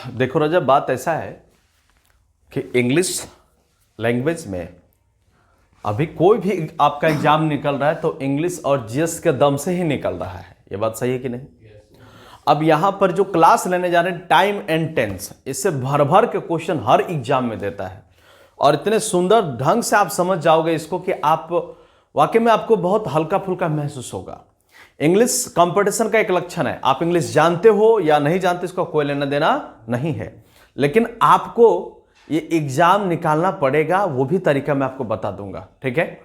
देखो रजा, बात ऐसा है कि इंग्लिश लैंग्वेज में अभी कोई भी आपका एग्जाम निकल रहा है तो इंग्लिश और जीएस के दम से ही निकल रहा है। ये बात सही है कि नहीं? अब यहाँ पर जो क्लास लेने जा रहे हैं टाइम एंड टेंस, इससे भर भर के क्वेश्चन हर एग्जाम में देता है और इतने सुंदर ढंग से आप समझ जाओगे इसको कि आप वाकई में आपको बहुत हल्का फुल्का महसूस होगा। इंग्लिश कंपटीशन का एक लक्षण है, आप इंग्लिश जानते हो या नहीं जानते इसका कोई लेना देना नहीं है, लेकिन आपको ये एग्जाम निकालना पड़ेगा, वो भी तरीका मैं आपको बता दूंगा। ठीक है,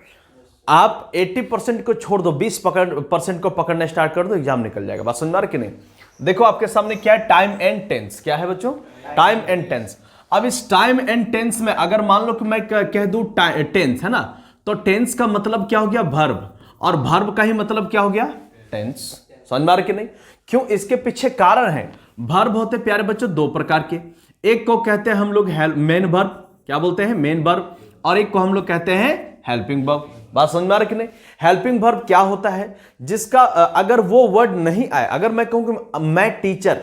आप 80% को छोड़ दो, 20% को पकड़ना स्टार्ट कर दो, एग्जाम निकल जाएगा। बात समझ में आ रही कि नहीं? देखो आपके सामने क्या है, टाइम एंड टेंस। क्या है बच्चों? Time and tense. अब इस टाइम एंड टेंस में अगर मान लो कि मैं कह दूं टेंस है ना, तो टेंस का मतलब क्या हो गया? वर्ब, और वर्ब का ही मतलब क्या हो गया? टेंस। समझ में आ रही कि नहीं? क्यों? इसके पीछे कारण है। वर्ब होते प्यारे बच्चों दो प्रकार के, एक को कहते हैं हम लोग मेन वर्ब, क्या बोलते हैं? मेन वर्ब, और एक को हम लोग कहते हैं हेल्पिंग वर्ब। बात समझ में आ रही कि नहीं? हेल्पिंग वर्ब क्या होता है? जिसका अगर वो वर्ड नहीं आए, अगर मैं कहूं कि मैं टीचर,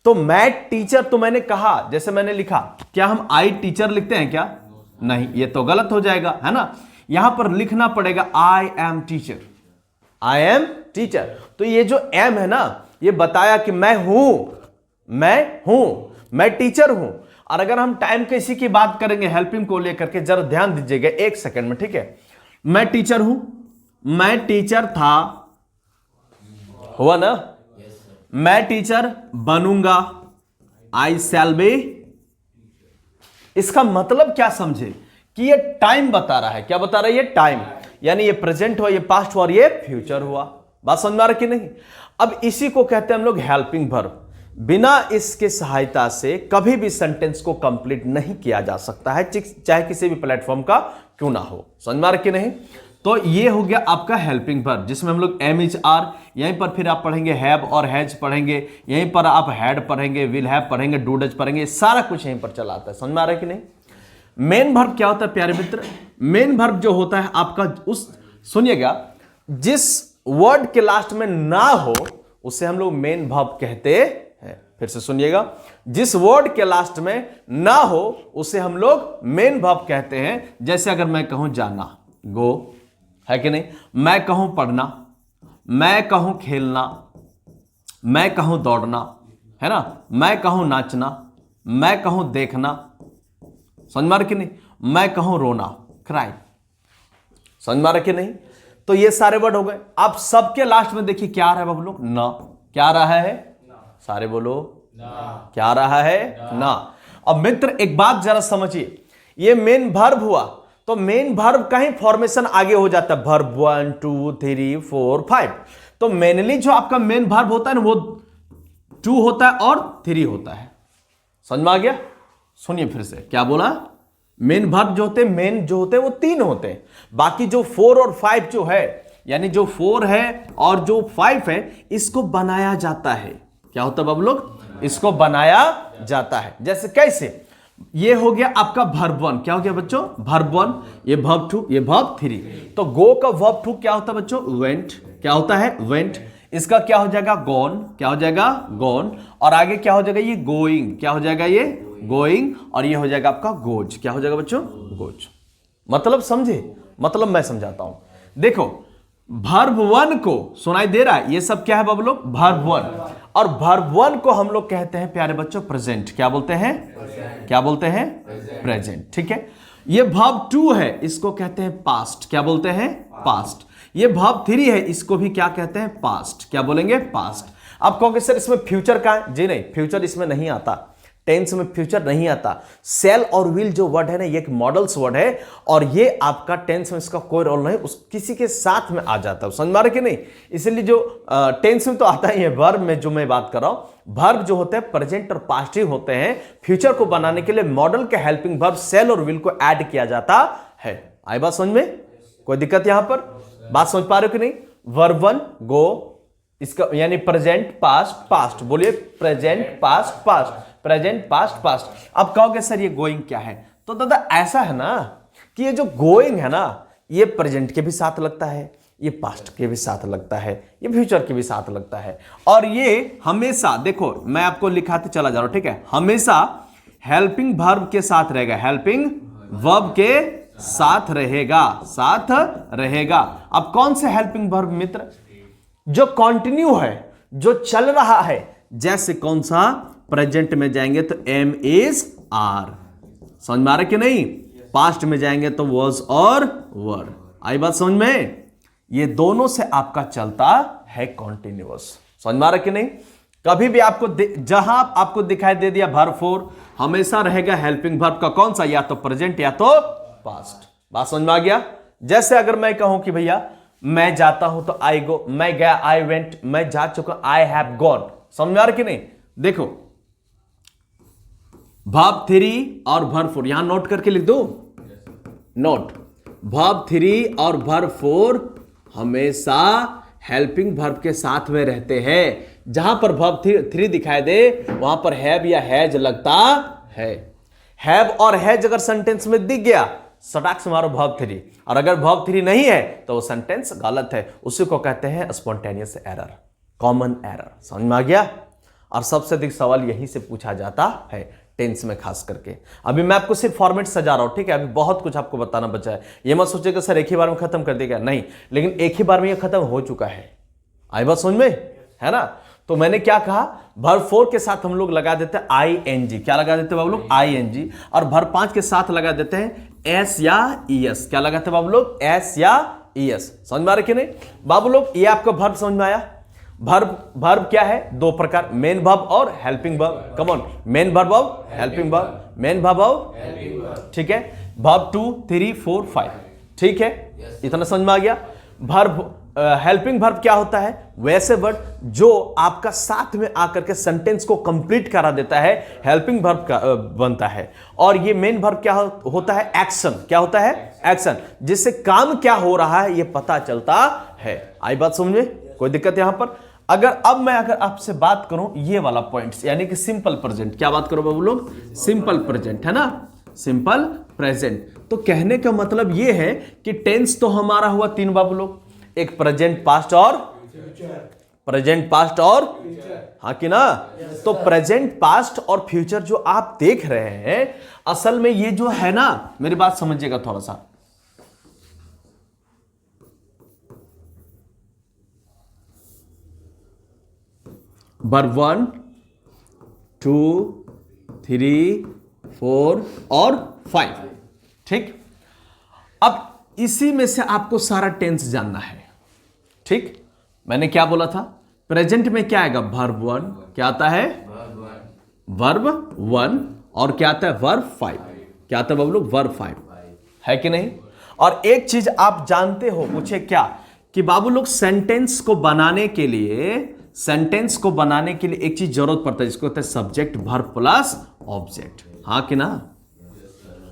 तो मैं टीचर तो मैंने कहा, जैसे मैंने लिखा, क्या हम आई टीचर लिखते हैं क्या? नहीं, ये तो गलत हो जाएगा, है ना? यहां पर लिखना पड़ेगा I am teacher, I am teacher. तो ये जो एम है ना, ये बताया कि मैं टीचर हूं। और अगर हम टाइम के इसी की बात करेंगे हेल्पिंग को लेकर के, जरा ध्यान दीजिएगा एक सेकंड में, ठीक है? मैं टीचर हूं, मैं टीचर था, हुआ ना? मैं टीचर बनूंगा, आई शैल बी। इसका मतलब क्या समझे कि ये टाइम बता रहा है। क्या बता रहा है? ये टाइम, यानी ये प्रेजेंट हुआ, ये पास्ट हुआ और ये फ्यूचर हुआ। बात समझ में आ रही कि नहीं? अब इसी को कहते हैं हम लोग हेल्पिंग वर्ब। बिना इसके सहायता से कभी भी सेंटेंस को कंप्लीट नहीं किया जा सकता है, चाहे किसी भी प्लेटफॉर्म का क्यों ना हो। समझ में आ रही कि नहीं? तो ये हो गया आपका हेल्पिंग वर्ब, जिसमें हम लोग एम इज आर, यहीं पर फिर आप पढ़ेंगे हैव और हैज पढ़ेंगे, यहीं पर आप हैड पढ़ेंगे, विल हैव पढ़ेंगे, डू डज पढ़ेंगे, सारा कुछ यहीं पर चला आता है। समझ में आ रहा है कि नहीं? मेन वर्ब क्या होता है प्यारे मित्र? मेन वर्ब जो होता है आपका, उस सुनिएगा, जिस वर्ड के लास्ट में ना हो उसे हम लोग मेन वर्ब कहते हैं। फिर से सुनिएगा, जिस वर्ड के लास्ट में ना हो उसे हम लोग मेन वर्ब कहते हैं। जैसे अगर मैं कहूं जाना, गो, है कि नहीं? मैं कहूं पढ़ना, मैं कहूं खेलना, मैं कहूं दौड़ना, है ना? मैं कहूं नाचना, मैं कहूं देखना, समझ में आ रहा कि नहीं? मैं कहूं रोना, क्राई, समझ में आ रहा कि नहीं? तो ये सारे वर्ड हो गए। आप सबके लास्ट में देखिए क्या आ रहा है बाबू लोग? ना। क्या आ रहा है? सारे बोलो ना। क्या आ रहा है? ना। अब मित्र एक बात जरा समझिए, ये मेन वर्ब हुआ, तो मेन वर्ब का ही फॉर्मेशन आगे हो जाता है, वर्ब 1 2 3 4 5। तो मेनली जो आपका मेन वर्ब होता है ना, वो 2 होता है और 3 होता है। समझ में आ गया? सुनिए फिर से, क्या बोला? मेन वर्ब जो होते हैं, मेन जो होते हैं वो 3 होते हैं, बाकी जो 4 और 5 जो है, यानी जो 4 है और जो 5 है, इसको बनाया जाता है। क्या होता है बाबू लोग? इसको बनाया जाता है। जैसे कैसे? ये हो गया आपका वर्ब 1। क्या हो गया बच्चों? वर्ब 1, ये वर्ब 2, ये वर्ब 3। तो गो का वर्ब 2 क्या होता है बच्चों? वेंट। क्या होता है? वेंट। इसका क्या हो जाएगा? गॉन। क्या हो जाएगा? गॉन। और आगे क्या हो जाएगा? ये गोइंग। क्या हो जाएगा? ये गोइंग। और ये हो जाएगा आपका गोज। क्या हो जाएगा बच्चों? गोज। मतलब समझे? मतलब मैं समझाता हूं, देखो वर्ब 1 को सुनाई दे रहा है, ये सब क्या है बाबू लोग? वर्ब 1। और वर्ब 1 को हम लोग कहते हैं प्यारे बच्चों प्रेजेंट। क्या बोलते हैं? क्या बोलते हैं? प्रेजेंट। ठीक है। ये वर्ब 2 है, इसको कहते हैं पास्ट। क्या बोलते हैं? पास्ट। ये वर्ब 3 है, इसको भी क्या कहते हैं? पास्ट। क्या बोलेंगे? पास्ट। आप कहोगे सर इसमें फ्यूचर का है? जी नहीं, फ्यूचर इसमें नहीं आता, टेंस में फ्यूचर नहीं आता। सेल और विल जो वर्ड है ना, ये एक मॉडल्स वर्ड है, और ये आपका टेंस में इसका कोई रोल नहीं, उस किसी के साथ में आ जाता है। समझ में आ रहा है कि नहीं? इसलिए जो टेंस में तो आता ही है, वर्ब में जो मैं बात कर रहा हूं, वर्ब जो होते हैं प्रेजेंट और पास्ट ही होते हैं। फ्यूचर को बनाने के लिए मॉडल के हेल्पिंग वर्ब सेल और विल को ऐड किया जाता है। आई बात समझ में? कोई दिक्कत यहां पर? बात समझ पा रहे हो कि नहीं? वर्ब 1 गो, इसका यानी प्रेजेंट पास्ट पास्ट, बोलिए present past past, present past past. अब कहोगे सर ये गोइंग क्या है? तो दादा ऐसा है ना कि ये जो गोइंग है ना, ये प्रेजेंट के भी साथ लगता है, ये पास्ट के भी साथ लगता है, ये फ्यूचर के भी साथ लगता है। और ये हमेशा, देखो मैं आपको लिखाते चला जा रहा हूं, ठीक है, हमेशा हेल्पिंग वर्ब के साथ रहेगा, हेल्पिंग वर्ब के साथ रहेगा, साथ रहेगा। अब कौन से हेल्पिंग वर्ब मित्र? जो कंटिन्यू है, जो चल रहा है। जैसे कौन सा? प्रेजेंट में जाएंगे तो एम इज आर, समझ में आ रहा कि नहीं? पास्ट में जाएंगे तो वॉज और वर। आई बात समझ में? ये दोनों से आपका चलता है कॉन्टिन्यूअस, समझ में आ रहा कि नहीं? कभी भी आपको जहां आपको दिखाई दे दिया वर्ब फोर, हमेशा रहेगा हेल्पिंग वर्ब का कौन सा? या तो प्रेजेंट या तो पास्ट। बात समझ में आ गया? जैसे अगर मैं कहूं कि भैया मैं जाता हूं तो आई गो, मैं गया आई वेंट, मैं जा चुका आई हैव गॉन। समझ में आ रहा कि नहीं? देखो वर्ब थ्री और वर्ब फोर, यहां नोट करके लिख दो, नोट। वर्ब थ्री और वर्ब फोर हमेशा हेल्पिंग वर्ब के साथ में रहते हैं। जहां पर वर्ब थ्री दिखाई दे वहां पर हैव या हैज लगता है। हैव और हैज अगर सेंटेंस में दिख गया, सटाक से मारो वर्ब थ्री, और अगर वर्ब थ्री नहीं है तो वो सेंटेंस गलत है। उसी को कहते हैं स्पॉन्टेनियस एरर, कॉमन एरर। समझ में आ गया? और सबसे अधिक सवाल यही से पूछा जाता है, टेंस में खास करके। अभी मैं आपको सिर्फ फॉर्मेट सजा रहा हूं, ठीक है? अभी बहुत कुछ आपको बताना बचा है। ये मत सोचिएगा सर एक ही बार में खत्म कर देगा, नहीं, लेकिन एक ही बार में ये खत्म हो चुका है। आई बात समझ में? है ना? तो मैंने क्या कहा, वर्ब फोर के साथ हम लोग लगा देते हैं आई एन जी। क्या लगा देते हैं बाबू लोग? I N G. और वर्ब पांच के साथ लगा देते हैं एस या ई एस। क्या लगाते हैं बाबू लोग? एस या ई एस। समझ में आ रहा कि नहीं बाबू लोग? ये आपका वर्ब समझ में आया? वर्ब क्या है? दो प्रकार, मेन वर्ब और helping verb. Come on, main verb और हेल्पिंग वर्ब, मेन वर्ब और, ठीक है, वर्ब 2 3 4 5, ठीक है, इतना समझ में आ गया? वर्ब हेल्पिंग वर्ब क्या होता है? वैसे वर्ड जो आपका साथ में आकर के सेंटेंस को कंप्लीट करा देता है, हेल्पिंग वर्ब का बनता है। और ये मेन वर्ब क्या होता है? एक्शन। क्या होता है? एक्शन, जिससे काम क्या हो रहा है ये पता चलता है। आई बात समझ में? कोई दिक्कत यहां पर? अगर मैं आपसे बात करूं ये वाला पॉइंट्स, यानी कि सिंपल प्रेजेंट, क्या बात करो बाबू लोग? सिंपल प्रेजेंट, है ना? Simple present. तो कहने का मतलब ये है कि टेंस तो हमारा हुआ तीन बाबू लोग, एक प्रेजेंट, पास्ट और प्रेजेंट, पास्ट और, हाँ कि ना? तो प्रेजेंट, पास्ट और फ्यूचर जो आप देख रहे हैं, असल में ये जो है ना, मेरी बात समझिएगा थोड़ा सा। वर्ब 1 2 3 4 और 5, ठीक? अब इसी में से आपको सारा टेंस जानना है, ठीक? मैंने क्या बोला था? प्रेजेंट में क्या आएगा? वर्ब 1, क्या आता है? वर्ब 1। और क्या आता है? वर्ब 5। क्या आता है बाबू लोग? वर्ब 5, है कि नहीं? और एक चीज आप जानते हो, पूछे क्या, कि बाबू लोग सेंटेंस को बनाने के लिए एक चीज जरूरत पड़ता है, जिसको कहते हैं सब्जेक्ट वर्ब प्लस ऑब्जेक्ट। हाँ कि ना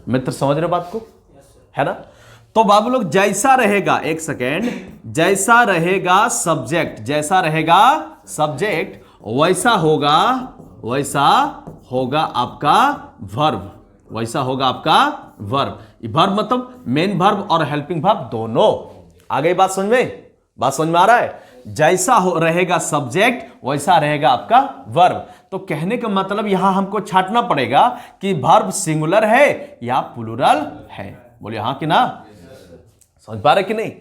मित्र? समझ रहे बात को? है ना? तो बाबू लोग जैसा रहेगा, एक सेकेंड, जैसा रहेगा सब्जेक्ट, जैसा रहेगा सब्जेक्ट वैसा होगा आपका वर्ब, वैसा होगा आपका वर्ब। वर्ब मतलब मेन वर्ब और हेल्पिंग वर्ब दोनों। आ गई बात समझ में? बात समझ में आ रहा है? जैसा रहेगा सब्जेक्ट वैसा रहेगा आपका वर्ब। तो कहने का मतलब यहां हमको छांटना पड़ेगा कि वर्ब सिंगुलर है या प्लूरल है। बोलिए हाँ कि ना? समझ पा रहे कि नहीं?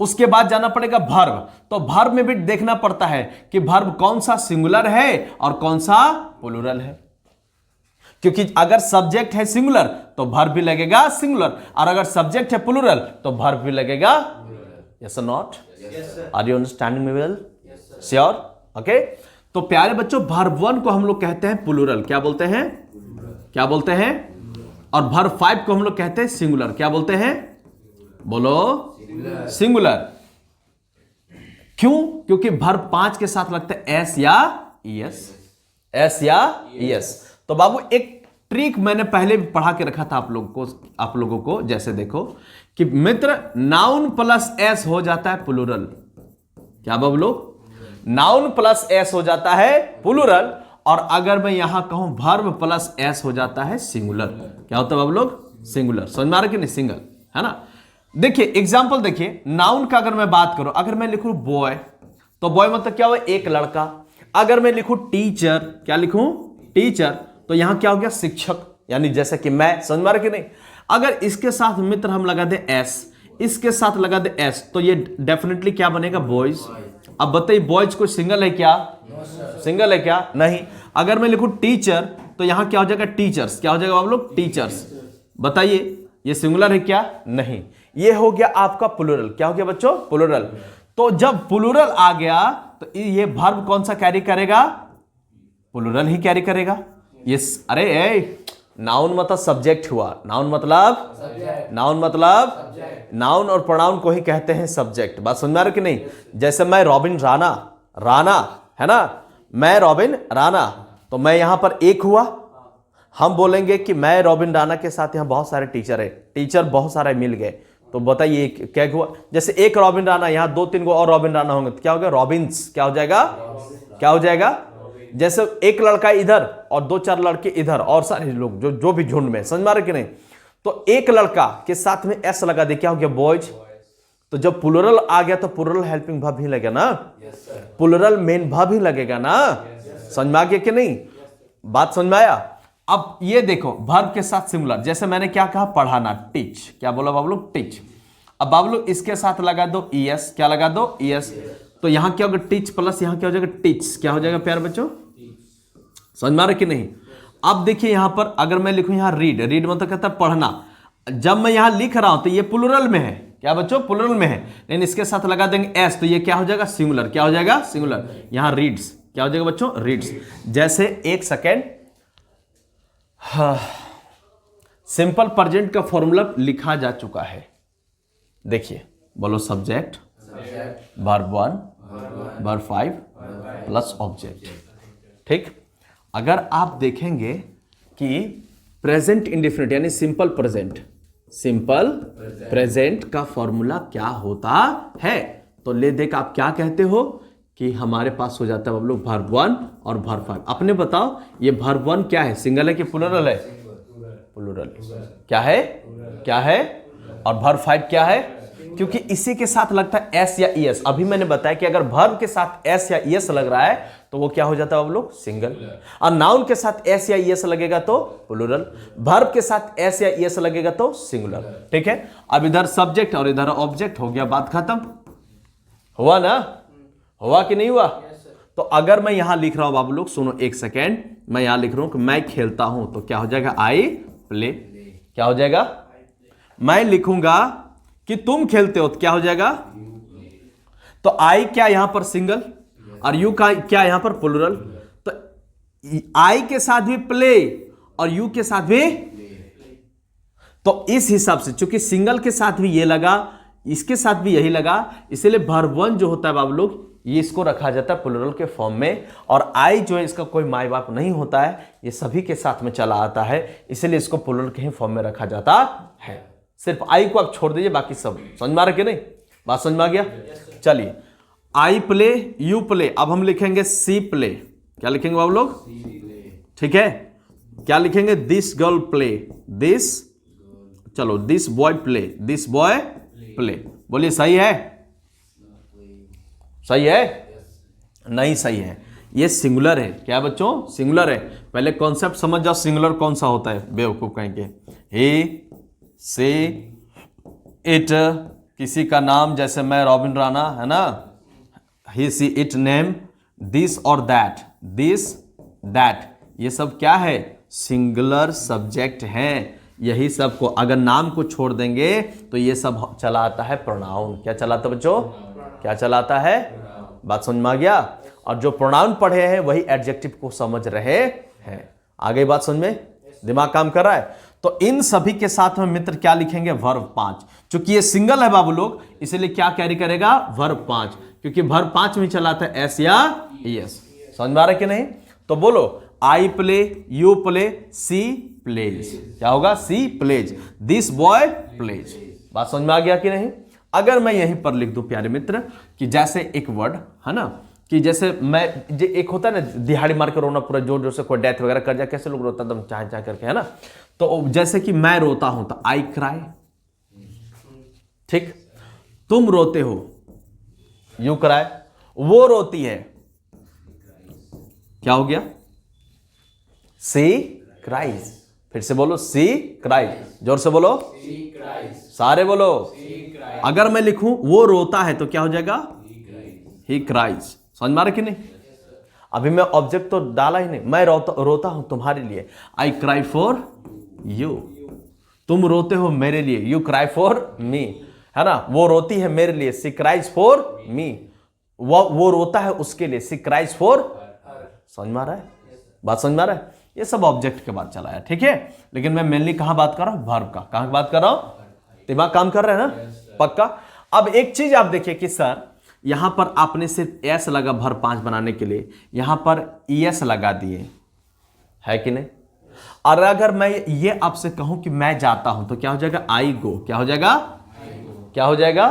उसके बाद जाना पड़ेगा वर्ब। तो वर्ब में भी देखना पड़ता है कि वर्ब कौन सा सिंगुलर है और कौन सा प्लूरल है, क्योंकि अगर सब्जेक्ट है सिंगुलर तो वर्ब भी लगेगा सिंगुलर, और अगर सब्जेक्ट है प्लूरल तो वर्ब भी लगेगा। यस और not? Are you understanding me well? Sure? Okay. तो प्यारे बच्चों, वर्ब 1 को हम लोग कहते हैं प्लूरल। क्या बोलते हैं? क्या बोलते हैं? और वर्ब 5 को हम लोग कहते हैं सिंगुलर। क्या बोलते हैं? बोलो, सिंगुलर। क्यों? क्योंकि वर्ब 5 के साथ लगता है एस या ईएस, एस या ईएस। तो बाबू एक ट्रिक मैंने पहले भी पढ़ा के रखा था आप लोगों को, जैसे देखो कि मित्र नाउन प्लस एस हो जाता है प्लूरल। क्या बाबू लोग? नाउन प्लस एस हो जाता है प्लूरल, और अगर मैं यहां कहूं वर्ब प्लस एस हो जाता है सिंगुलर। क्या होता है बाबू लोग? सिंगुलर। समझ में आ रहा है कि नहीं? सिंगल, है ना? देखिए एग्जाम्पल देखिए, नाउन का अगर मैं बात करूं, अगर मैं लिखूं बॉय, तो बॉय मतलब क्या हुआ, एक लड़का। अगर मैं लिखूं टीचर, क्या लिखूं, टीचर, तो यहां क्या हो गया, शिक्षक, यानी जैसे कि मैं, समझ में आ रहा कि नहीं। अगर इसके साथ मित्र हम लगा दे एस, इसके साथ लगा दे एस, तो ये डेफिनेटली क्या बनेगा, बॉयज। अब बताइए बॉयज कोई सिंगल है क्या, सिंगल है क्या, नहीं। अगर मैं लिखूं टीचर, तो यहां क्या हो जाएगा, टीचर्स, क्या हो जाएगा आप लोग, टीचर्स। बताइए ये सिंगुलर है क्या, नहीं। ये हो गया आपका प्लूरल, क्या हो गया बच्चों, प्लूरल। तो जब प्लूरल आ गया तो ये वर्ब कौन सा कैरी करेगा, प्लूरल ही कैरी करेगा। ये अरे नाउन मतलब सब्जेक्ट हुआ, नाउन मतलब, नाउन मतलब, नाउन और प्रोनाउन को ही कहते हैं सब्जेक्ट। बात समझ में आ रही कि नहीं। जैसे मैं रॉबिन राणा, राणा है ना, मैं रॉबिन राणा, तो मैं यहां पर एक हुआ। हम बोलेंगे कि मैं रॉबिन राणा के साथ यहां बहुत सारे टीचर है, टीचर बहुत सारे मिल गए, तो बताइए क्या हुआ। जैसे एक रॉबिन राणा, यहां 2-3 को और रॉबिन राणा होंगे, तो क्या हो गया, रॉबिन्स, क्या हो जाएगा, क्या हो जाएगा। जैसे एक लड़का इधर और 2-4 लड़के इधर और सारे लोग जो भी झुंड में, समझ में आ रहा कि नहीं। तो एक लड़का के साथ में एस लगा दे, क्या हो गया, बॉयज। तो जब प्लूरल आ गया तो प्लूरल हेल्पिंग वर्ब भी लगेगा ना, प्लूरल मेन वर्ब भी लगेगा ना। समझ में आ गया कि नहीं, बात समझ में आया। अब ये देखो वर्ब के साथ सिंगुलर, जैसे मैंने क्या कहा, पढ़ाना, टीच, क्या बोला बाबू लोग, टीच। अब बाबू लोग इसके साथ लगा दो ईएस, क्या लगा दो, ईएस, तो यहां क्या होगा, टीच प्लस यहां क्या हो जाएगा, टीच, क्या हो जाएगा प्यारे बच्चों, समझ में आ रहा कि नहीं। अब देखिए यहां पर अगर मैं लिखूं यहां रीड, रीड मतलब कहता है पढ़ना। जब मैं यहां लिख रहा हूं तो ये प्लूरल में है, क्या बच्चों, प्लूरल में है, लेकिन इसके साथ लगा देंगे एस, तो ये क्या हो जाएगा, सिंगुलर, क्या हो जाएगा, सिंगुलर। यहां रीड्स, क्या हो जाएगा बच्चों, रीड्स। जैसे एक सेकेंड, सिंपल प्रेजेंट का फॉर्मूला लिखा जा चुका है, देखिए, बोलो subject, verb 1, verb 5 plus object. ठीक। अगर आप देखेंगे कि प्रेजेंट इंडेफिनिट यानी सिंपल प्रेजेंट, सिंपल प्रेजेंट का फॉर्मूला क्या होता है, तो ले देख आप क्या कहते हो कि हमारे पास हो जाता है हम लोग वर्ब 1 और वर्ब 5। अपने बताओ ये वर्ब 1 क्या है, सिंगल है कि प्लूरल है, प्लूरल, क्या है, क्या है। और वर्ब 5 क्या है, क्योंकि इसी के साथ लगता है एस या ईएस। अभी मैंने बताया कि अगर वर्ब के साथ एस या ईएस लग रहा है तो वो क्या हो जाता है हम लोग, सिंगल। और नाउन के साथ एस या ईएस लगेगा तो प्लूरल, वर्ब के साथ एस या ईएस लगेगा तो सिंगुलर। ठीक है। अब इधर सब्जेक्ट और इधर ऑब्जेक्ट, हो गया, बात खत्म। हुआ ना, हुआ कि नहीं हुआ। तो अगर मैं यहां लिख रहा हूं बाबू लोग, सुनो एक सेकेंड, मैं यहां लिख रहा हूं कि मैं खेलता हूं, तो क्या हो जाएगा, आई प्ले, क्या हो जाएगा। मैं लिखूंगा कि तुम खेलते हो, तो क्या हो जाएगा, तो आई क्या यहां पर सिंगल और यू का क्या यहां पर प्लूरल, तो आई के साथ भी प्ले और यू के साथ भी, तो इस हिसाब से चूंकि सिंगल के साथ भी ये लगा, इसके साथ भी यही लगा, इसलिए वर्ब 1 जो होता है बाबू लोग, ये इसको रखा जाता है प्लूरल के फॉर्म में। और आई जो है इसका कोई माई बाप नहीं होता है, ये सभी के साथ में चला आता है, इसलिए इसको प्लूरल के ही फॉर्म में रखा जाता है। सिर्फ आई को आप छोड़ दीजिए, बाकी सब समझ में आ रहा कि नहीं, बात समझ में आ गया। चलिए, आई प्ले, यू प्ले, अब हम लिखेंगे सी प्ले, क्या लिखेंगे बाबू लोग, ठीक है। क्या लिखेंगे, दिस गर्ल प्ले, दिस, चलो this boy play, this boy play. बोलिए सही है, सही है, नहीं सही है, ये सिंगुलर है। क्या बच्चों, सिंगुलर है। पहले कॉन्सेप्ट समझ जाओ, सिंगुलर कौन सा होता है, बेवकूफ कहेंगे। ही, से, इट, किसी का नाम, जैसे मैं रॉबिन राणा है ना, ही, सी, इट, नेम, दिस और दैट, दिस, दैट, ये सब क्या है, सिंगुलर सब्जेक्ट हैं। यही सब को अगर नाम को छोड़ देंगे तो ये सब चला आता है प्रोनाउन। क्या चलाता है बच्चों, क्या चलाता है, बात समझ में आ गया। और जो प्रोनाउन पढ़े हैं वही एडजेक्टिव को समझ रहे हैं। आ गई बात समझ में, दिमाग काम कर रहा है। तो इन सभी के साथ में मित्र क्या लिखेंगे, वर्ब 5। चूंकि ये सिंगल है बाबू लोग, इसलिए क्या कैरी करेगा, वर्ब 5, क्योंकि वर्ब 5 में चलाता है एस या ईएस। समझ में आ रहा है कि नहीं। तो बोलो, I play, you play, she plays, क्या होगा, she plays, this boy plays. बात समझ में आ गया कि नहीं। अगर मैं यहीं पर लिख दूं प्यारे मित्र कि जैसे एक वर्ड है ना, कि जैसे मैं एक होता है ना, दिहाड़ी मार के रोना, पूरा जोर जोर से कोई डेथ वगैरह कर जाए, कैसे लोग रोता एकदम चाह चाह करके, है ना। तो जैसे कि मैं रोता हूं तो आई क्राई, ठीक, तुम रोते हो, यू क्राई, वो रोती है, क्या हो गया, सी क्राइज। फिर से बोलो, सी क्राइज, जोर से बोलो, सारे बोलो। अगर मैं लिखूं वो रोता है तो क्या हो जाएगा, ही क्राइज। समझ में आ रहा कि नहीं? अभी मैं ऑब्जेक्ट तो डाला ही नहीं, मैं रोता हूं तुम्हारे लिए, आई क्राई फॉर यू। तुम रोते हो मेरे लिए, यू क्राई फॉर मी, है ना। वो रोती है मेरे लिए, सी क्राइज फॉर मी। वो रोता है उसके लिए, सी क्राइज फॉर। समझ में आ रहा है? बात समझ में आ रहा है? ये सब ऑब्जेक्ट के बाद चला है, ठीक है। लेकिन मैं मेनली कहां बात कर रहा हूं, वर्ब का। कहां बात कर रहा हूं? दिमाग काम कर रहा है ना, पक्का। अब एक चीज आप देखिए कि सर यहां पर आपने सिर्फ एस लगा वर्ब 5 बनाने के लिए, यहां पर ईएस लगा दिए, है कि नहीं। और अगर मैं ये आपसे कहूं कि मैं जाता हूं तो क्या हो जाएगा, आई गो। क्या हो जाएगा, क्या हो जाएगा।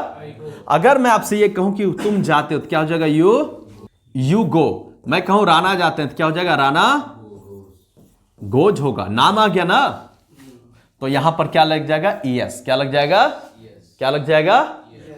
अगर मैं आपसे ये कहूं कि तुम जाते हो तो क्या हो जाएगा, यू गो। मैं कहूं राणा जाते हैं तो क्या हो जाएगा, राणा गोज होगा। नाम आ गया ना, तो यहां पर क्या लग जाएगा, ईएस। क्या लग जाएगा, क्या लग जाएगा।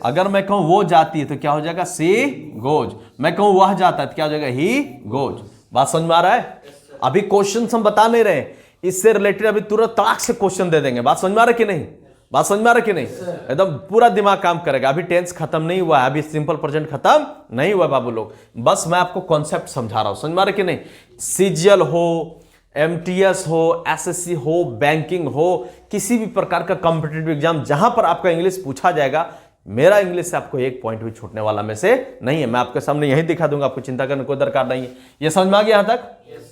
अगर मैं कहूं वो जाती है तो क्या हो जाएगा, सी गोज। मैं कहूं वह जाता है तो क्या हो जाएगा, ही गोज। बात समझ में आ रहा है? अभी क्वेश्चन हम बता नहीं रहे, इससे रिलेटेड अभी तुरंत तड़ाक से क्वेश्चन दे देंगे। बात समझ में आ रहा है कि नहीं? बात समझ में आ रहा है कि नहीं? एकदम पूरा दिमाग काम करेगा। अभी टेंस खत्म नहीं हुआ है, अभी सिंपल प्रेजेंट खत्म नहीं हुआ बाबू लोग। बस मैं आपको कॉन्सेप्ट समझा रहा हूं, समझ में आ रहा है कि नहीं। सीजीएल हो, एमटीएस हो, एसएससी हो, बैंकिंग हो, किसी भी प्रकार का कॉम्पिटिटिव एग्जाम जहां पर आपका इंग्लिश पूछा जाएगा, मेरा इंग्लिश से आपको एक पॉइंट भी छूटने वाला में से नहीं है। मैं आपके सामने यही दिखा दूंगा, आपको चिंता करने कोई दरकार नहीं है। ये समझ में आ गया यहां तक?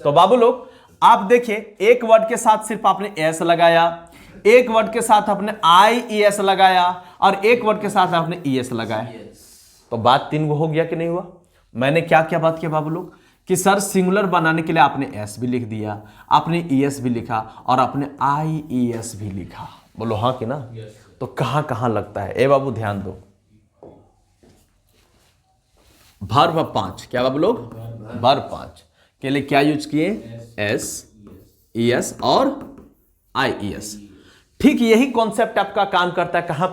तो बाबू लोग आप देखिए, एक वर्ड के साथ सिर्फ आपने एस लगाया, एक वर्ड के साथ आपने आई ई एस लगाया, और एक वर्ड के साथ आपने ई एस लगाया, तो बात 3 हो गया कि नहीं हुआ। मैंने क्या क्या बात किया बाबू लोग, कि सर सिंगुलर बनाने के लिए आपने एस भी लिख दिया, आपने ई एस भी लिखा, और आपने आई ई एस भी लिखा। बोलो हाँ कि ना। तो कहां कहां लगता है, ए बाबू ध्यान दो। वर्ब 5, क्या बाबू लोग, वर्ब 5 के लिए क्या यूज किए, एस, ई एस और आई ई एस। ठीक यही कॉन्सेप्ट आपका काम करता है कहां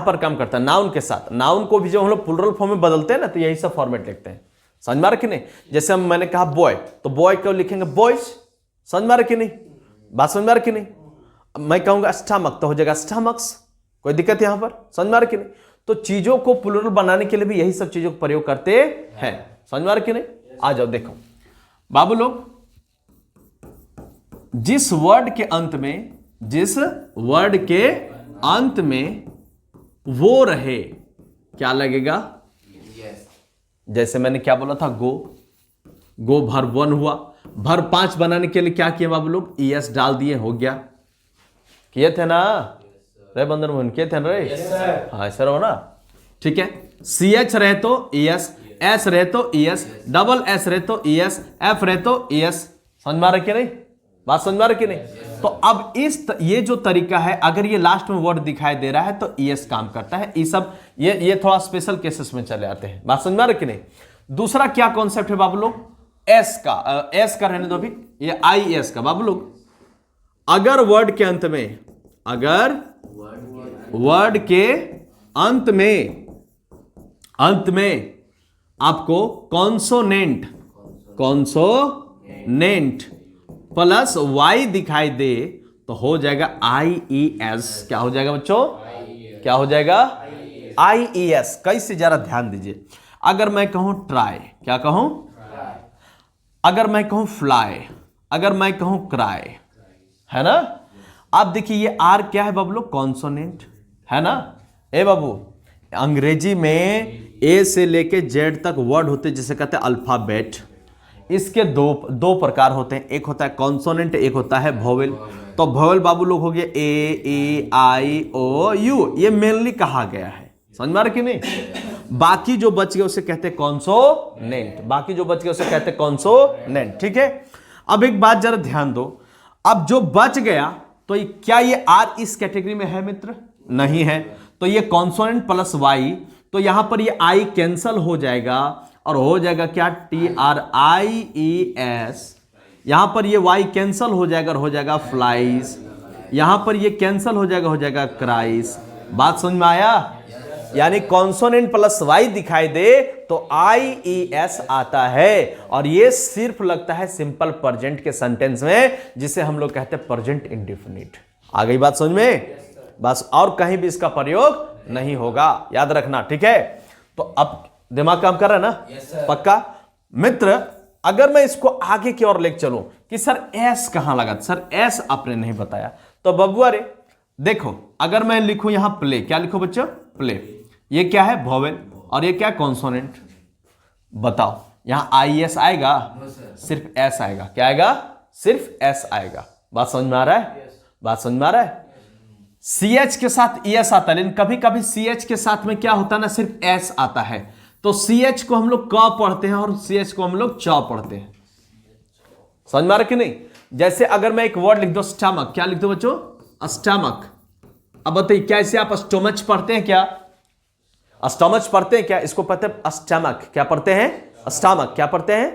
पर काम करता है, नाउन के साथ। नाउन को भी जो हम लोग प्लुरल फॉर्म में बदलते हैं ना, तो यही सब फॉर्मेट लिखते हैं। समझ में आ रहा कि नहीं। जैसे मैंने कहा बॉय, तो बॉय को लिखेंगे बॉयज। समझ में आ रहा कि नहीं, बात समझ में आ रहा कि नहीं। मैं कहूंगा स्टमक तो हो जाएगा स्टमक्स, कोई दिक्कत यहां पर, समझ में आ रहा कि नहीं। तो चीजों को प्लुरल बनाने के लिए भी यही सब चीजों का प्रयोग करते हैं। समझ में आ रहा कि नहीं। आ जाओ देखो बाबू लोग, जिस वर्ड के अंत में वो रहे, क्या लगेगा। जैसे मैंने क्या बोला था, गो वर्ब 1 हुआ। वर्ब 5 बनाने के लिए क्या किया बाबू लोग, ई एस डाल दिए, हो गया। किए थे ना रे बंदर मोहन, किए थे ना रे। हाँ सर हो ना, ठीक है। सी एच रहे तो ई एस, एस रहे तो ई एस, डबल एस रहे तो ई एस, एफ रहे तो ई एस। समझ में आ रहा कि नहीं, बात समझ में आ रहा कि नहीं। तो अब ये जो तरीका है, अगर ये लास्ट में वर्ड दिखाई दे रहा है तो ई एस काम करता है। ये सब ये थोड़ा स्पेशल केसेस में चले आते हैं। बात समझ में आ रहा कि नहीं। दूसरा क्या कॉन्सेप्ट है बाबू लोग, एस का रहने दो अभी, ये आई एस का बाबू लोग। अगर वर्ड के अंत में आपको कॉन्सोनेंट प्लस वाई दिखाई दे तो हो जाएगा आई ई एस। क्या हो जाएगा बच्चों, क्या हो जाएगा, आई ई एस। कैसे, जरा ध्यान दीजिए। अगर मैं कहूं ट्राई, क्या कहूं, अगर मैं कहूं फ्लाई, अगर मैं कहूं क्राई, है ना। आप देखिए ये आर क्या है बाबू लोग, कॉन्सोनेंट है ना। ए बाबू अंग्रेजी में ए से लेके जेड तक वर्ड होते जिसे कहते हैं अल्फाबेट। इसके दो प्रकार होते हैं, एक होता है कॉन्सोनेंट, एक होता है वोवेल। तो वोवेल बाबू लोग हो गए ए, ई, आई, ओ, यू, ये मेनली कहा गया है। समझ में आ रहा कि नहीं। बाकी जो बच गए उसे कहते हैं कॉन्सोनेंट, बाकी जो बच गए उसे कहते हैं कॉन्सोनेंट, ठीक है। अब एक बात जरा ध्यान दो, अब जो बच गया तो क्या ये आर इस कैटेगरी में है मित्र, नहीं है। तो ये कॉन्सोनेंट प्लस वाई, तो यहां पर ये आई कैंसल हो जाएगा और हो जाएगा क्या, टी आर आई ई एस। यहां पर ये वाई कैंसल हो जाएगा और हो जाएगा फ्लाइज। यहां पर ये कैंसल हो जाएगा क्राइस। बात समझ में आया? यानी कॉन्सोनेंट प्लस वाई दिखाई दे तो IES आता है, और ये सिर्फ लगता है सिंपल प्रेजेंट के सेंटेंस में, जिसे हम लोग कहते हैं प्रेजेंट इंडेफिनिट। आ गई बात समझ में? बस और कहीं भी इसका प्रयोग नहीं होगा, याद रखना, ठीक है? तो अब दिमाग काम कर रहा है ना? पक्का मित्र, अगर मैं इसको आगे की ओर लेकर चलूं कि सर एस कहां लगा, सर एस आपने नहीं बताया, तो बबुआ रे देखो, अगर मैं लिखूं यहां प्ले, क्या लिखो बच्चों? प्ले। ये क्या है? वोवेल, और ये क्या? कॉन्सोनेंट। बताओ यहां IES आएगा? सिर्फ एस आएगा। क्या आएगा? सिर्फ एस आएगा। बात समझ में आ रहा है? बात समझ में आ रहा है? CH के साथ ES आता है, लेकिन कभी कभी CH के साथ में क्या होता है ना, सिर्फ S आता है। तो CH को हम लोग क पढ़ते हैं और CH को हम लोग च पढ़ते हैं। समझ में आ रहा कि नहीं? जैसे अगर मैं एक वर्ड लिख दो स्टमक, क्या लिख दो बच्चों? स्टमक। अब बताइए क्या इसे आप स्टोमच पढ़ते हैं क्या? स्टोमच पढ़ते हैं क्या? इसको पढ़ते हैं स्टमक। क्या पढ़ते हैं? स्टमक। क्या पढ़ते हैं?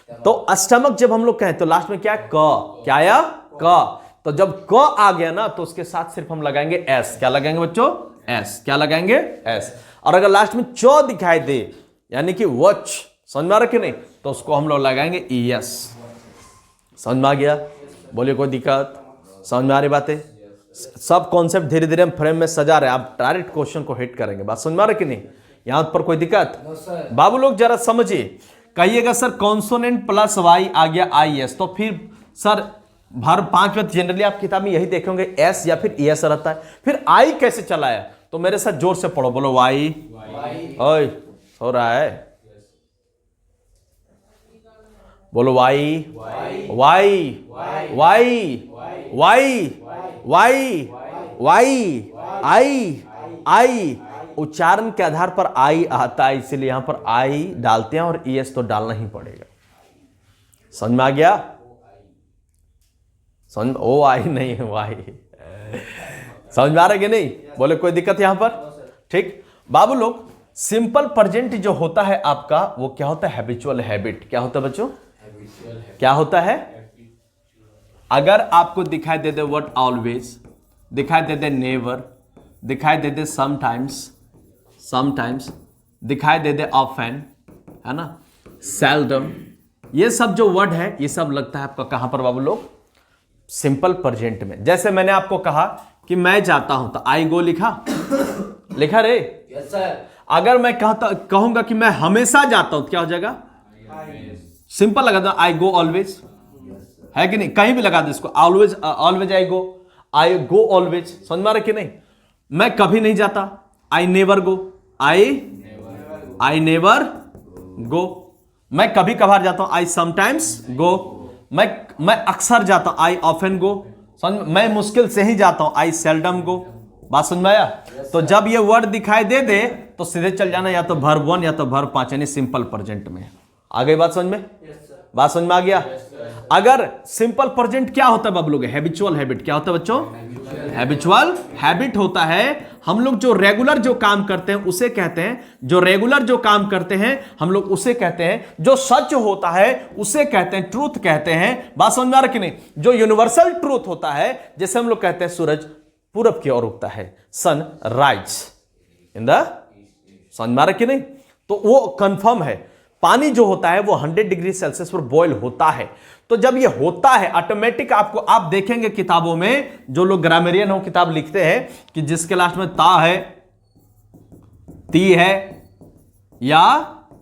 तो स्टमक जब हम लोग कहें तो लास्ट में क्या है? क। क्या आया? क। तो जब क आ गया ना तो उसके साथ सिर्फ हम लगाएंगे एस। क्या लगाएंगे बच्चों? एस। क्या लगाएंगे? एस। और अगर लास्ट में च दिखाई दे, यानी कि वॉच, समझ में आ रहा कि नहीं, तो उसको हम लोग लगाएंगे ES। समझ में आ गया? बोलिए कोई दिक्कत? समझ में आ रही बातें? सब कॉन्सेप्ट धीरे धीरे हम फ्रेम में सजा रहे हैं, आप डायरेक्ट क्वेश्चन को हिट करेंगे। बात समझ में आ रहा कि नहीं? यहां पर कोई दिक्कत? बाबू लोग जरा समझिए, कहिएगा सर कॉन्सोनेंट प्लस वाई आ गया IES, तो फिर सर हर 5 में जनरली आप किताब में यही देखेंगे S या फिर ES रहता है, फिर I कैसे चला है? तो मेरे साथ जोर से पढ़ो, बोलो वाई। ओए हो रहा है? बोलो Y Y Y Y Y Y I. उच्चारण के आधार पर I आता है, इसीलिए यहां पर I डालते हैं, और ES तो डालना ही पड़ेगा। समझ में आ गया? समझ? ओ आई नहीं, वाई। समझ में आ रहा है कि नहीं? बोले कोई दिक्कत यहां पर? ठीक बाबू लोग, सिंपल प्रेजेंट जो होता है आपका, वो क्या होता है? Habitual habit. क्या होता है बच्चों? क्या होता है? अगर आपको दिखाई दे दे वर्ड ऑलवेज, दिखाई दे दे नेवर, दिखाई दे दे समटाइम्स, दिखाई दे दे ऑफन, है ना, सेल्डम, ये सब जो वर्ड है ये सब लगता है आपका कहां पर बाबू लोग? सिंपल प्रेजेंट में। जैसे मैंने आपको कहा कि मैं जाता हूं, तो आई गो लिखा रे? Yes sir. अगर मैं कहूंगा कि मैं हमेशा जाता हूं तो क्या हो जाएगा? सिंपल लगा दो, आई गो ऑलवेज, है कि नहीं? कहीं भी लगा दो इसको, always, always I go always. समझ में आ रहा कि नहीं? मैं कभी नहीं जाता, I never go, I never go. मैं कभी कभार जाता हूं, आई समटाइम्स गो। मैं अक्सर जाता हूं, आई ऑफन गो। समझ? मैं मुश्किल से ही जाता हूं, आई सेल्डम गो। बात समझ में आया? तो जब ये वर्ड दिखाई दे दे तो सीधे चल जाना या तो वर्ब 1 या तो वर्ब 5, यानी सिंपल प्रेजेंट में। आ गई बात समझ में? बात समझ में आ गया? अगर सिंपल प्रेजेंट क्या होता है बाबू लोग? Habitual habit. क्या होता है बच्चों? हैबिचुअल हैबिट होता है। हम लोग जो रेगुलर जो काम करते हैं उसे कहते हैं, जो रेगुलर जो काम करते हैं हम लोग उसे कहते हैं, जो सच होता है उसे कहते हैं, ट्रूथ कहते हैं। बात समझ में आ रहा कि नहीं? जो यूनिवर्सल ट्रूथ होता है, जैसे हम लोग कहते हैं सूरज पूरब की ओर उगता है, सन राइज इन द, समझ में आ रहा कि नहीं? तो वो कंफर्म है। पानी जो होता है वो 100 डिग्री सेल्सियस पर बॉयल होता है। तो जब ये होता है ऑटोमेटिक, आपको आप देखेंगे किताबों में, जो लोग ग्रामेरियन हो किताब लिखते हैं कि जिसके लास्ट में ता है, ती है या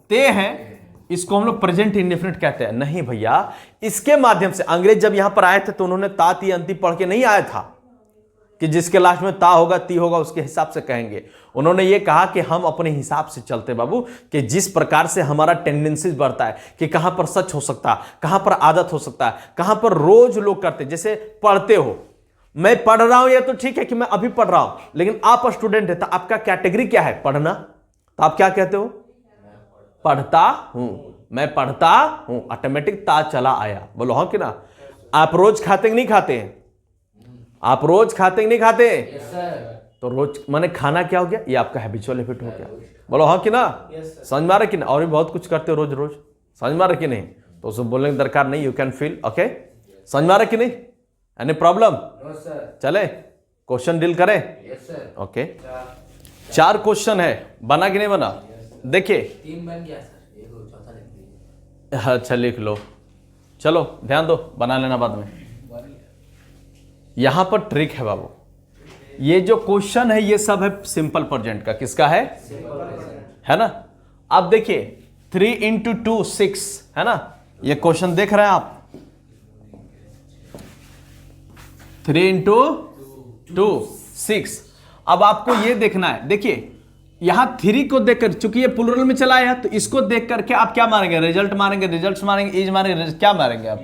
ते है, इसको हम लोग प्रेजेंट इंडेफिनिट कहते हैं। नहीं भैया, इसके माध्यम से अंग्रेज जब यहां पर आए थे तो उन्होंने ता ती अंति पढ़ के नहीं आया था कि जिसके लास्ट में ता होगा ती होगा उसके हिसाब से कहेंगे। उन्होंने ये कहा कि हम अपने हिसाब से चलते बाबू, कि जिस प्रकार से हमारा टेंडेंसीज बढ़ता है कि कहां पर सच हो सकता है, कहां पर आदत हो सकता है, कहां पर रोज लोग करते। जैसे पढ़ते हो, मैं पढ़ रहा हूं, ये तो ठीक है कि मैं अभी पढ़ रहा हूं, लेकिन आप स्टूडेंट है तो आपका कैटेगरी क्या है? पढ़ना। तो आप क्या कहते हो? पढ़ता हूं, मैं पढ़ता हूं। ऑटोमेटिक ता चला आया। बोलो हाँ कि ना? आप रोज खाते नहीं खाते? आप रोज खाते नहीं खाते? Yes sir. तो रोज माने खाना क्या हो गया? ये आपका हैबिचुअल हैबिट हो गया। बोलो हाँ कि ना? समझ में आ रहा कि नहीं? और भी बहुत कुछ करते हो रोज रोज, समझ में आ रहा कि नहीं? तो उसे बोलने की दरकार नहीं, यू कैन फील। ओके, समझ में आ रहा कि नहीं? Any problem? No sir. चले क्वेश्चन डील करें? Yes sir. ओके, 4 क्वेश्चन है, बना कि नहीं बना? देखिए 3 बन गया सर, एक और चौथा लिख दीजिए। अच्छा लिख लो, चलो ध्यान दो, बना लेना बाद में। यहां पर ट्रिक है बाबू, ये जो क्वेश्चन है ये सब है सिंपल प्रेजेंट का। किसका है ना? अब देखिए 3 × 2 6 है ना, ये क्वेश्चन देख रहे हैं आप। 3 × 2 6। अब आपको ये देखना है, देखिए यहां 3 को देखकर, चूंकि ये प्लूरल में चला है तो इसको देख करके आप क्या मारेंगे? रिजल्ट मारेंगे, रिजल्ट्स मारेंगे, इज मारेंगे, क्या मारेंगे आप?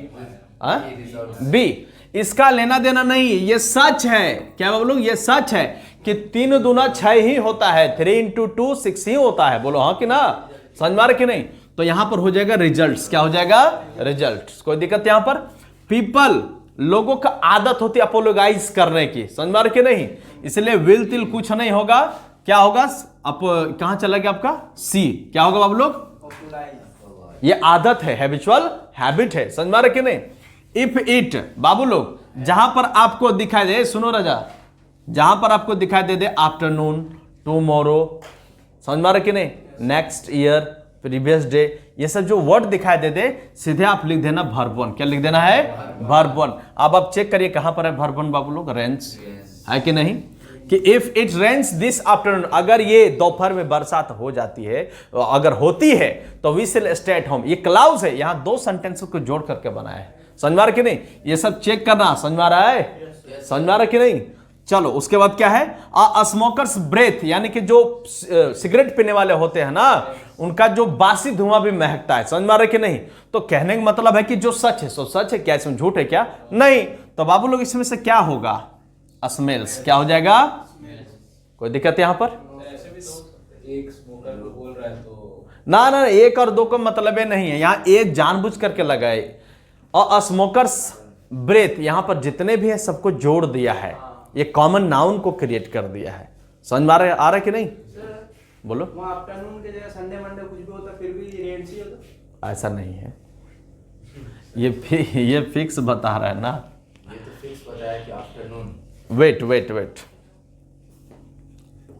बी। इसका लेना देना नहीं, ये सच है। क्या बोलो? ये सच है कि 3 दूना 6 ही होता है, 3 × 2 6 ही होता है। बोलो हाँ कि ना? समझ मारे कि नहीं? तो यहां पर हो जाएगा रिजल्ट्स। क्या हो जाएगा? रिजल्ट्स। कोई दिक्कत यहां पर? पीपल, लोगों का आदत होती है अपोलोगाइज करने की। समझ मारे कि नहीं? इसलिए विल तिल कुछ नहीं होगा। क्या होगा? अब कहां चला गया आपका? सी। क्या होगा बाबू लोग? ये आदत है, हैबिचुअल हैबिट है। समझ मारे कि नहीं? इफ इट, बाबू लोग जहां पर आपको दिखाई दे, सुनो राजा, जहां पर आपको दिखाई दे आफ्टरनून, टुमारो, समझ मारे कि नहीं, नेक्स्ट ईयर, प्रीवियस डे, ये सब जो वर्ड दिखाई दे सीधे आप लिख देना वर्ब 1। क्या लिख देना है? वर्ब 1। अब आप चेक करिए कहां पर है वर्ब 1 बाबू लोग? रेंस है कि नहीं? कि if it rains this afternoon, अगर ये दोपहर में बरसात हो जाती है, अगर होती है तो we will stay at home. ये क्लाउज है, यहां 2 सेंटेंस को जोड़ करके बनाया है। समझ में आ रहा कि नहीं? ये सब चेक करना। समझ में आ रहा है? समझ में आ रहा कि नहीं? चलो उसके बाद क्या है? स्मोकर्स ब्रेथ, यानी कि जो सिगरेट पीने वाले होते हैं ना, उनका जो बासी धुआं भी महकता है। समझ में आ रहा कि नहीं? तो कहने का मतलब है कि जो सच है सो सच है, क्या इसमें झूठ है क्या? नहीं। तो बाबू लोग इसमें से क्या होगा? स्मेल्स। क्या हो जाएगा? कोई दिक्कत यहां पर? एक स्मोकर को बोल रहा है तो ना 1 और 2 का मतलब नहीं है, यहां एक जानबूझ करके लगाए। और स्मोकर्स ब्रेथ, यहां पर जितने भी है सबको जोड़ दिया है, ये कॉमन नाउन को क्रिएट कर दिया है। समझ में आ रहा है कि नहीं? बोलो। वहाँ आफ्टरनून के जगह संडे मंडे कुछ भी होता फिर भी रेंट ही होता। ऐसा नहीं है, ये फिक्स बता रहा है ना। ये तो फिक्स बताया कि आफ्टरनून। वेट,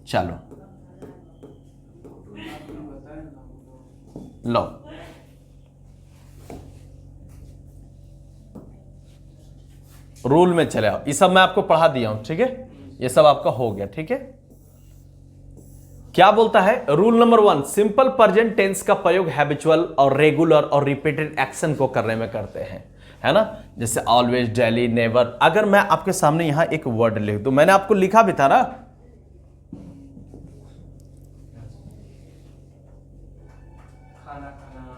चलो लो, रूल में चले आओ। ये सब मैं आपको पढ़ा दिया हूं, ठीक है? ये सब आपका हो गया, ठीक है? क्या बोलता है rule number 1? Simple present tense का प्रयोग हैबिचुअल और रेगुलर और रिपीटेड एक्शन को करने में करते हैं, है ना? जैसे ऑलवेज, डेली, नेवर। अगर मैं आपके सामने यहां एक वर्ड लिख दूं, मैंने आपको लिखा भी था ना, खाना खाना।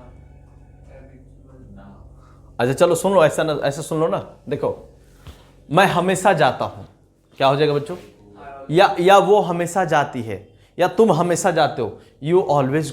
अच्छा चलो सुन लो, ऐसा सुन लो ना। देखो, मैं हमेशा जाता हूं, क्या हो जाएगा बच्चों? या वो हमेशा जाती है, या तुम हमेशा जाते हो, यू ऑलवेज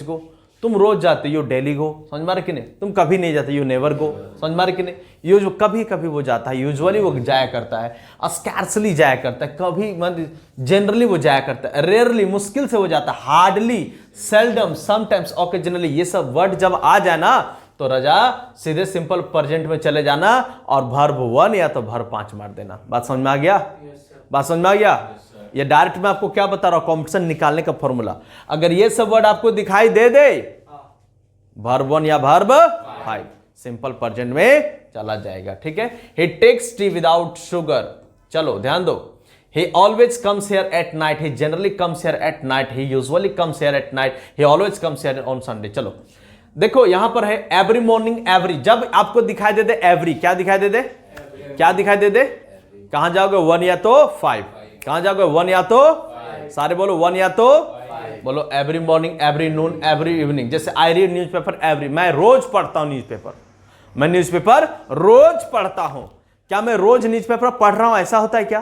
गो। तुम रोज जाते, यू डेली गो। समझ मारे कि नहीं? तुम कभी नहीं जाते, यू नेवर गो। समझ मारे कि नहीं? यू जो कभी कभी वो जाता है, यूजुअली वो जाया करता है, स्कैर्सली जाया करता है, कभी मतलब जनरली वो जाया करता है, रेयरली मुश्किल से वो जाता है, हार्डली, सेल्डम, समटाइम्स, ओकेजनली। ये सब वर्ड जब आ जाए ना तो रजा सीधे सिंपल प्रेजेंट में चले जाना और वर्ब 1 या तो वर्ब 5 मार देना। बात समझ में आ गया? बात समझ में आ गया? ये डायरेक्ट मैं आपको क्या बता रहा हूं, कॉम्पिटिशन निकालने का फॉर्मूला। अगर ये सब वर्ड आपको दिखाई दे वर्ब 1 या वर्ब 5 सिंपल प्रेजेंट में चला जाएगा, ठीक है? ही टेक्स टी विदाउट शुगर। चलो ध्यान दो। He always comes here at night. He generally comes here at night. He usually comes here at night. He always comes here on Sunday. चलो देखो यहां पर है एवरी मॉर्निंग एवरी। जब आपको दिखाई दे एवरी, क्या दिखाई दे क्या दिखाई दे? कहां जाओगे? 1 या तो 5। कहां जाओगे? 1 या तो, सारे बोलो 1 या तो, बोलो एवरी मॉर्निंग, एवरी नून, एवरी इवनिंग। जैसे आई रीड न्यूज़पेपर एवरी, मैं रोज पढ़ता हूं न्यूज़पेपर, मैं न्यूज़पेपर रोज पढ़ता हूं। क्या मैं रोज न्यूज़पेपर पढ़ रहा हूं ऐसा होता है क्या?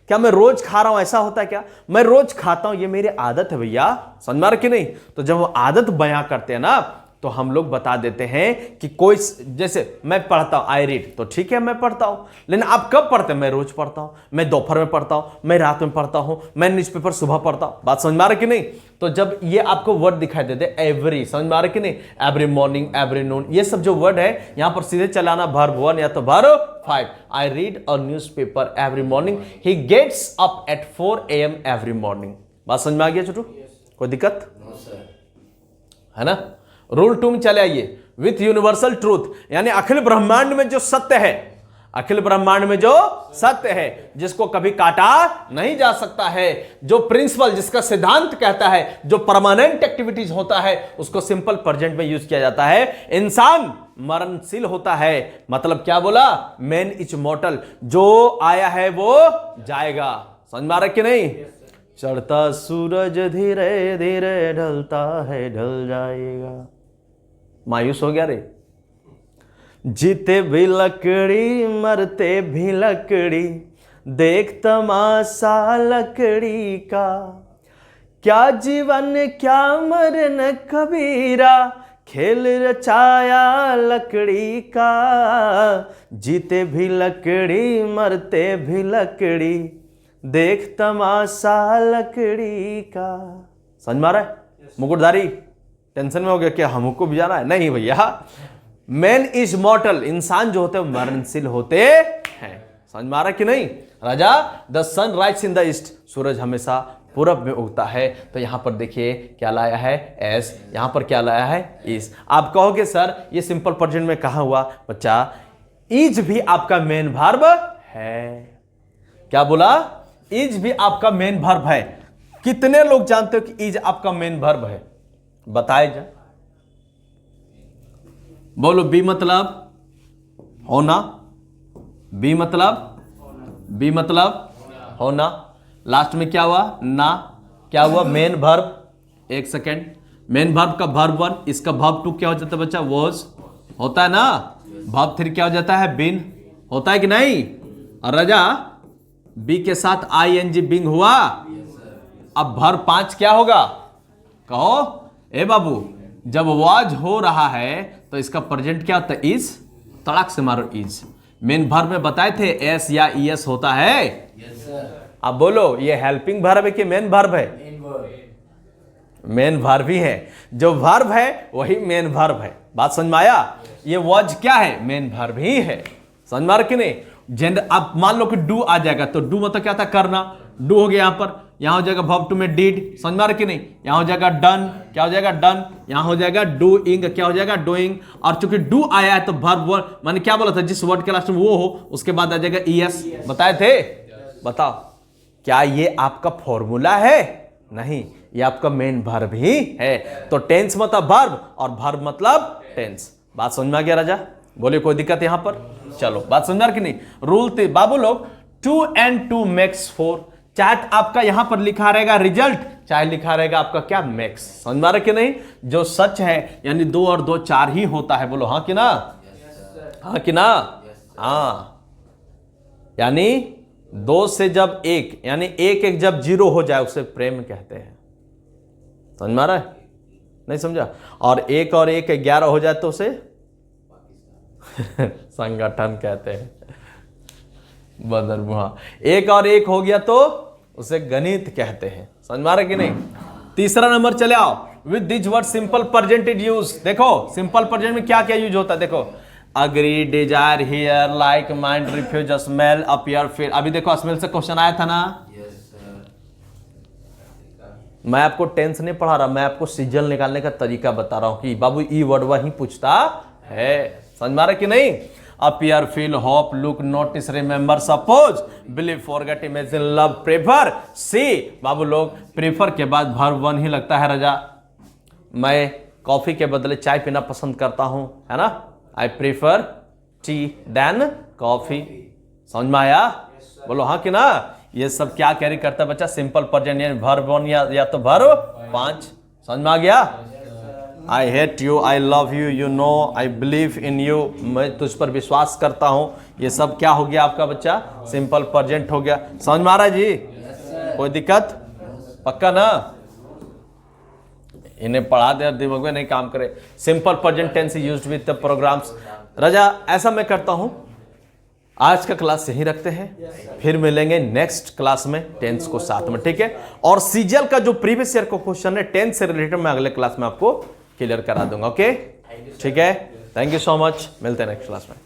क्या मैं रोज खा रहा हूं ऐसा होता है क्या? मैं रोज खाता हूं, ये मेरी आदत है भैया। समझ में आ रहा कि नहीं? तो जब वो आदत बयां करते हैं ना तो हम लोग बता देते हैं कि कोई, जैसे मैं पढ़ता हूं, आई रीड, तो ठीक है मैं पढ़ता हूं, लेकिन आप कब पढ़ते हैं? मैं रोज पढ़ता हूं, मैं दोपहर में पढ़ता हूं, मैं रात में पढ़ता हूं, मैं न्यूज़पेपर सुबह पढ़ता हूं। बात समझ में आ रही कि नहीं? तो जब ये आपको वर्ड दिखाई देते एवरी, समझ में आ रही कि नहीं? एवरी मॉर्निंग, एवरी नून, ये सब जो वर्ड है यहां पर सीधे चलाना वर्ब 1 या तो verb 5। I read a newspaper every morning, he gets up at 4 AM every morning. बात समझ में आ गया छोटू? कोई दिक्कत है ना? रूल 2 में चले आइए, विथ यूनिवर्सल ट्रूथ, यानी अखिल ब्रह्मांड में जो सत्य है, अखिल ब्रह्मांड में जो सत्य है, जिसको कभी काटा नहीं जा सकता है, जो प्रिंसिपल, जिसका सिद्धांत कहता है, जो परमानेंट एक्टिविटीज होता है, उसको सिंपल प्रेजेंट में यूज किया जाता है। इंसान मरणशील होता है, मतलब क्या बोला? मैन इज मॉर्टल, जो आया है वो जाएगा। समझ में आ रहा कि नहीं? चढ़ता सूरज धीरे धीरे ढलता है, ढल जाएगा। मायूस हो गया रे? जीते भी लकड़ी, मरते भी लकड़ी, देख तमाशा लकड़ी का, क्या जीवन क्या मरण कबीरा, खेल रचाया लकड़ी का। जीते भी लकड़ी, मरते भी लकड़ी, देख तमाशा लकड़ी का। समझ में आ रहा है? मुकुटधारी टेंशन में हो गया क्या हमको भी जाना है? नहीं भैया, मैन इज मॉर्टल, इंसान जो होते हैं मरणशील होते हैं। समझ में आ रहा कि नहीं? राजा, the sun rise in the east, सूरज हमेशा पूरब में उगता है। तो यहां पर देखिए क्या लाया है? एस। यहां पर क्या लाया है? इज। आप कहोगे सर ये सिंपल प्रेजेंट में कहां हुआ? बच्चा, इज भी आपका मेन वर्ब है। क्या बोला? इज भी आपका मेन वर्ब है। कितने लोग जानते हो कि इज आपका मेन वर्ब है? बताए जा, बोलो। बी मतलब होना, बी मतलब होना, लास्ट में क्या हुआ? ना। क्या हुआ? Main verb. एक सेकेंड, मेन वर्ब का वर्ब 1, इसका वर्ब 2 क्या हो जाता है बच्चा? वॉज होता है ना। वर्ब 3 क्या हो जाता है? बीन होता है कि नहीं? और राजा, बी के साथ ING बिंग हुआ। अब वर्ब 5 क्या होगा? कहो ए बाबू, जब वाज हो रहा है तो इसका प्रेजेंट क्या होता है? इज। तड़ाक से मारो इज। मेन वर्ब में बताए थे एस या ES होता है। अब बोलो, ये हेल्पिंग वर्ब है कि मेन वर्ब है? मेन वर्ब ही है। जो वर्ब है वही मेन वर्ब है। बात समझ में आया? ये वाज क्या है? मेन वर्ब ही है। समझ में आ रहा कि नहीं? जेंडर, अब मान लो कि डू आ जाएगा तो डू मतलब क्या था? करना। डू हो गया यहां पर, यहां हो जाएगा वर्ब 2 में डिड। समझ में आ रहा कि नहीं? यहां हो जाएगा डन। क्या हो जाएगा? डन। यहां हो जाएगा डूइंग। क्या हो जाएगा? डूइंग। और चूंकि डू आया है तो वर्ब 1, मैंने क्या बोला था? जिस वर्ड के लास्ट में वो हो उसके बाद आ जाएगा ES। बताए थे? बताओ, क्या ये आपका फॉर्मूला है? नहीं, ये आपका मेन वर्ब ही है। तो टेंस मतलब वर्ब और वर्ब मतलब टेंस। बात समझ में आ गया राजा? बोलिए, कोई दिक्कत यहां पर? चलो, बात समझ में आ रही कि नहीं? रूल 3 बाबू लोग, 2 and 2 makes 4। चाहे आपका यहां पर लिखा रहेगा रिजल्ट, चाहे लिखा रहेगा आपका क्या? मैक्स। समझ में आ रहा कि नहीं? जो सच है यानी 2 और 2 4 ही होता है। बोलो हाँ कि ना? हाँ कि ना? हाँ, यानी 2 से जब 1, यानी 1 जब 0 हो जाए उसे प्रेम कहते हैं। समझ में आ रहा है? नहीं समझा? और 1 और 1 11 हो जाए तो उसे संगठन कहते हैं। बदरमुहा। 1 और 1 हो गया तो उसे गणित कहते हैं। समझ में आ रहा कि नहीं? तीसरा नंबर चले आओ, with this word simple present is use. देखो सिंपल प्रेजेंट में क्या क्या यूज होता है? देखो, agree, desire, hear, like, mind, refuse, smell, appear, feel. अभी देखो स्मेल से क्वेश्चन आया था ना? मैं आपको टेंस नहीं पढ़ा रहा, मैं आपको सीजन निकालने का तरीका बता रहा हूं कि बाबू ई वर्ड वही पूछता है। समझ में आ रहा कि नहीं? Appear, feel, hope, look, notice, remember, suppose, believe, forget, imagine, love, prefer. सी बाबू लोग, प्रेफर के बाद वर्ब 1 ही लगता है राजा। मैं कॉफी के बदले चाय पीना पसंद करता हूं, है ना? I prefer tea than coffee. समझ में आया? बोलो हाँ कि ना? ये सब क्या कैरी करता है बच्चा? सिंपल प्रेजेंट, यानी वर्ब 1 या तो वर्ब 5। समझ में आ गया? I hate you, I love you, you know, I believe in you, मैं तुझ पर विश्वास करता हूं। ये सब क्या हो गया आपका बच्चा? सिंपल प्रेजेंट हो गया। समझ में आ रहा है जी? कोई दिक्कत? पक्का ना? इन्हें पढ़ा दे और दिमाग में नहीं काम करे। Simple present tense used with the programs. राजा ऐसा मैं करता हूं, आज का क्लास यहीं रखते हैं, फिर मिलेंगे नेक्स्ट क्लास में टेंस को साथ में, ठीक है। और सीजीएल का जो प्रीवियस ईयर का क्वेश्चन है टेंस से रिलेटेड मैं अगले क्लास में आपको क्लियर करा दूंगा। ओके, ठीक है, थैंक यू सो मच, मिलते हैं नेक्स्ट क्लास में।